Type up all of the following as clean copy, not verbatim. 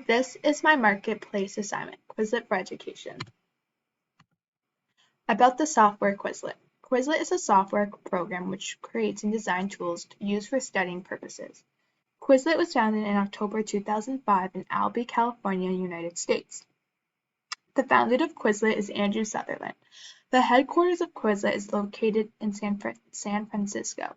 this is my marketplace assignment, Quizlet for Education. About the software Quizlet. Quizlet is a software program which creates and designs tools used for studying purposes. Quizlet was founded in October 2005 in Albany, California, United States. The founder of Quizlet is Andrew Sutherland. The headquarters of Quizlet is located in San Francisco.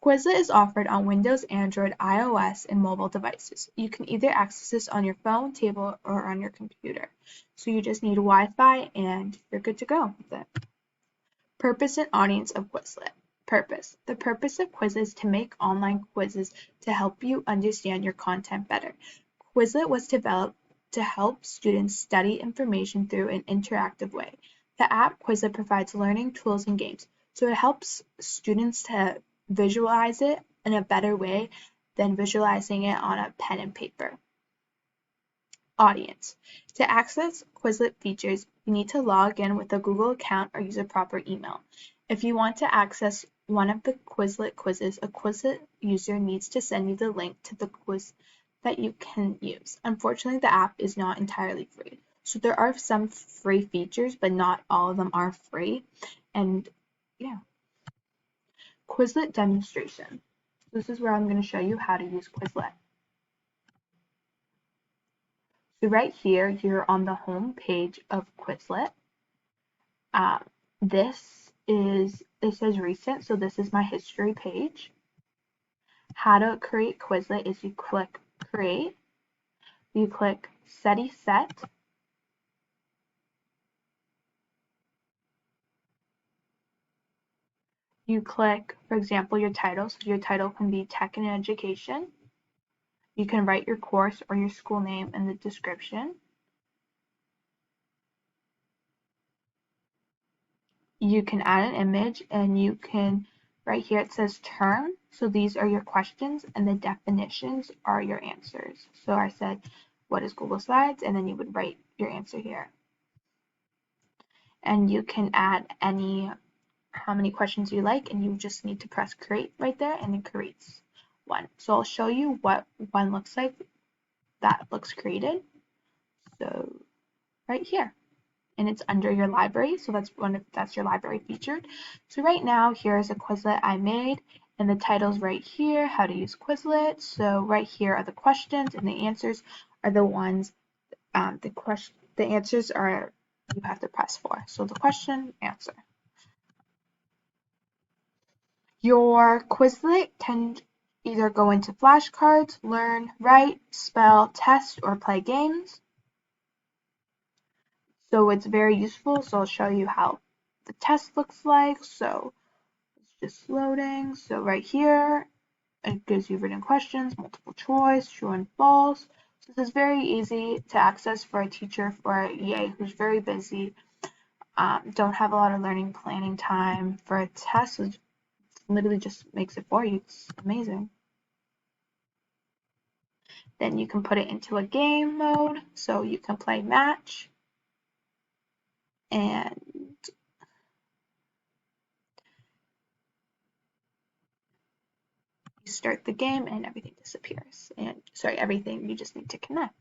Quizlet is offered on Windows, Android, iOS, and mobile devices. You can either access this on your phone, table, or on your computer. So you just need Wi-Fi and you're good to go with it. Purpose and audience of Quizlet. Purpose. The purpose of Quizlet is to make online quizzes to help you understand your content better. Quizlet was developed to help students study information through an interactive way. The app Quizlet provides learning tools and games, so it helps students to visualize it in a better way than visualizing it on a pen and paper. Audience. To access Quizlet features, you need to log in with a Google account or use a proper email. If you want to access one of the Quizlet quizzes, a Quizlet user needs to send you the link to the quiz that you can use. Unfortunately, the app is not entirely free. So there are some free features, but not all of them are free. And yeah. Quizlet demonstration. This is where I'm going to show you how to use Quizlet. So right here, you're on the home page of Quizlet. It says recent, so this is my history page. How to create Quizlet is you click create, you click Steady Set, you click, for example, your title. So your title can be Tech and Education. You can write your course or your school name in the description. You can add an image and you can, right here it says term. So these are your questions and the definitions are your answers. So I said, what is Google Slides? And then you would write your answer here. And you can add how many questions you like, and you just need to press create right there and it creates one. So I'll show you what one looks like that looks created. So right here. And it's under your library, so that's your library featured. So right now, here's a Quizlet I made, and the title's right here, how to use Quizlet. So right here are the questions, and the answers are the ones, the answers are you have to press for. So the question, answer. Your Quizlet can either go into flashcards, learn, write, spell, test, or play games. So it's very useful. So I'll show you how the test looks like. So it's just loading. So right here, it gives you written questions, multiple choice, true and false. So this is very easy to access for a teacher, for an EA who's very busy, don't have a lot of learning planning time for a test. It literally just makes it for you. It's amazing. Then you can put it into a game mode, so you can play match. And you start the game and everything disappears. And sorry, everything, you just need to connect.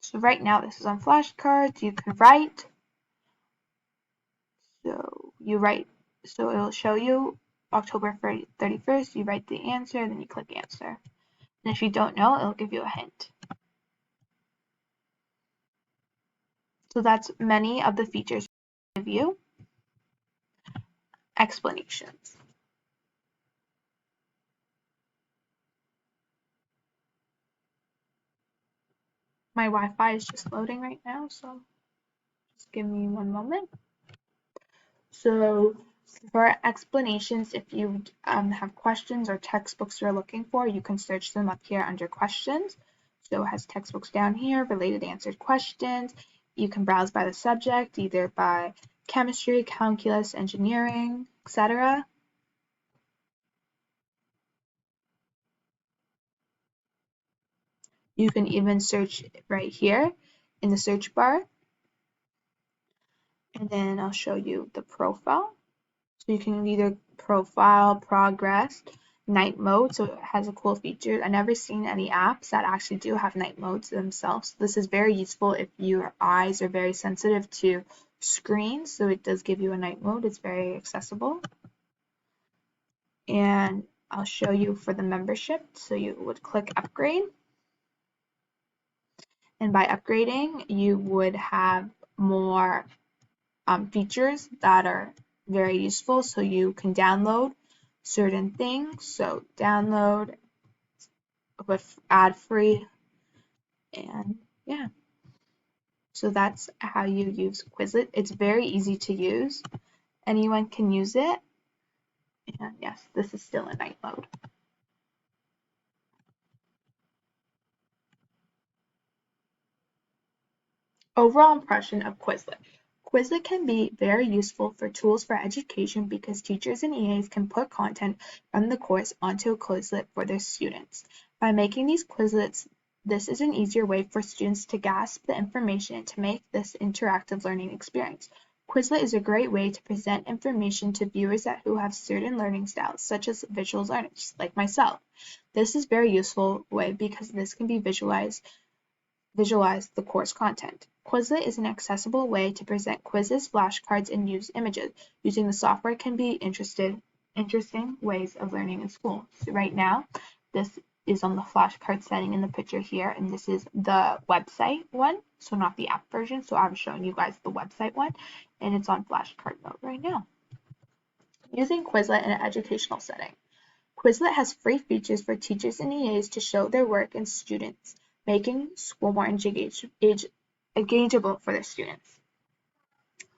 So right now this is on flashcards. You can write. So you write, so it'll show you October 31st, you write the answer, then you click answer. And if you don't know, it'll give you a hint. So that's many of the features give you. Explanations. My Wi-Fi is just loading right now, so just give me one moment. So for explanations, if you have questions or textbooks you're looking for, you can search them up here under questions. So it has textbooks down here, related answered questions. You can browse by the subject, either by chemistry, calculus, engineering, etc. You can even search right here in the search bar. And then I'll show you the profile. So you can either profile, progress, night mode, so it has a cool feature. I've never seen any apps that actually do have night modes themselves. This is very useful if your eyes are very sensitive to screens, so it does give you a night mode. It's very accessible. And I'll show you for the membership. So you would click upgrade. And by upgrading, you would have more features that are very useful. So you can download certain things. So download with ad free, and yeah. So that's how you use Quizlet. It's very easy to use. Anyone can use it. And yes, this is still in night mode. Overall impression of Quizlet. Quizlet can be very useful for tools for education because teachers and EAs can put content from the course onto a Quizlet for their students. By making these Quizlets, this is an easier way for students to grasp the information and to make this interactive learning experience. Quizlet is a great way to present information to viewers who have certain learning styles, such as visual learners, like myself. This is a very useful way because this can be visualize the course content. Quizlet is an accessible way to present quizzes, flashcards, and use images. Using the software can be interesting ways of learning in school. So right now, this is on the flashcard setting in the picture here, and this is the website one, so not the app version. So I'm showing you guys the website one, and it's on flashcard mode right now. Using Quizlet in an educational setting. Quizlet has free features for teachers and EAs to show their work and students, making school more engageable for their students.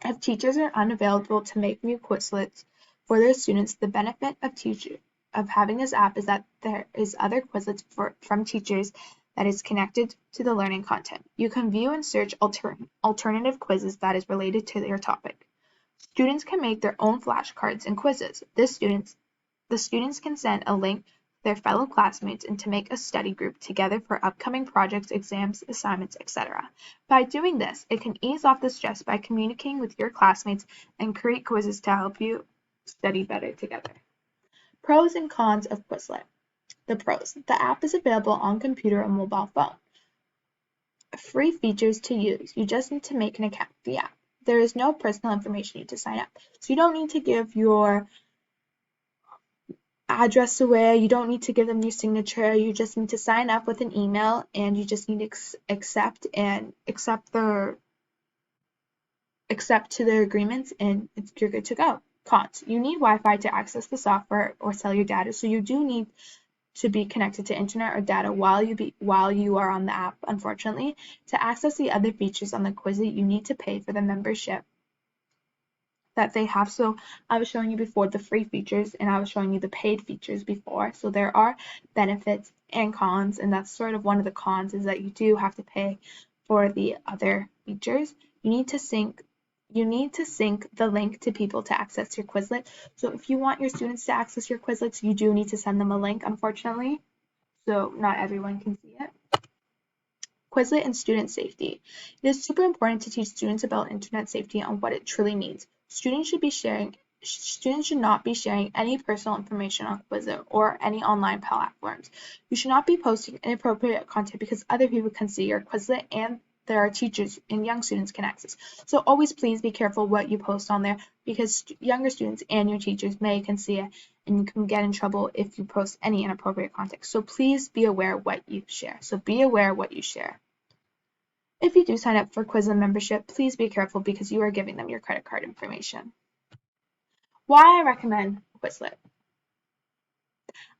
If teachers are unavailable to make new Quizlets for their students, the benefit of having this app is that there is other Quizlets from teachers that is connected to the learning content. You can view and search alternative quizzes that is related to your topic. Students can make their own flashcards and quizzes. The students can send a link to their fellow classmates and to make a study group together for upcoming projects, exams, assignments, etc. By doing this, it can ease off the stress by communicating with your classmates and create quizzes to help you study better together. Pros and cons of Quizlet. The pros. The app is available on computer and mobile phone. Free features to use. You just need to make an account with the app. There is no personal information you need to sign up. So you don't need to give your address away, you don't need to give them your signature, you just need to sign up with an email, and you just need to accept to their agreements, and you're good to go. Cons. You need Wi-Fi to access the software or sell your data, so you do need to be connected to internet or data while you are on the app. Unfortunately, to access the other features on the Quizlet, you need to pay for the membership that they have. So I was showing you before the free features, and I was showing you the paid features before. So there are benefits and cons, and that's sort of one of the cons, is that you do have to pay for the other features. You need to sync the link to people to access your Quizlet. So if you want your students to access your Quizlets, you do need to send them a link, unfortunately. So not everyone can see it. Quizlet and student safety. It is super important to teach students about internet safety and what it truly means. Students should not be sharing any personal information on Quizlet or any online platforms. You should not be posting inappropriate content because other people can see your Quizlet, and there are teachers and young students can access. So always please be careful what you post on there, because younger students and your teachers can see it, and you can get in trouble if you post any inappropriate content. So please be aware what you share. If you do sign up for Quizlet membership, please be careful because you are giving them your credit card information. Why I recommend Quizlet.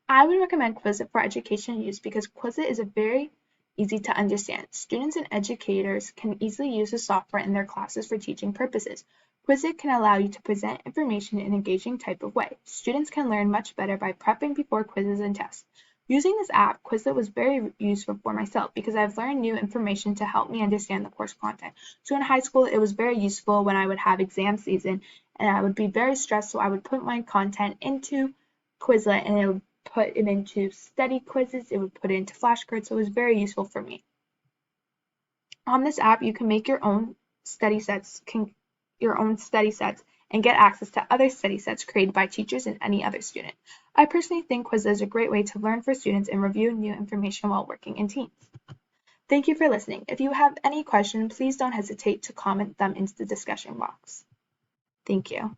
I would recommend Quizlet for education use because Quizlet is very easy to understand. Students and educators can easily use the software in their classes for teaching purposes. Quizlet can allow you to present information in an engaging type of way. Students can learn much better by prepping before quizzes and tests. Using this app, Quizlet was very useful for myself because I've learned new information to help me understand the course content. So in high school, it was very useful when I would have exam season and I would be very stressed, so I would put my content into Quizlet and it would put it into study quizzes, it would put it into flashcards, so it was very useful for me. On this app, you can make your own study sets and get access to other study sets created by teachers and any other student. I personally think Quizlet is a great way to learn for students and review new information while working in teams. Thank you for listening. If you have any questions, please don't hesitate to comment them into the discussion box. Thank you.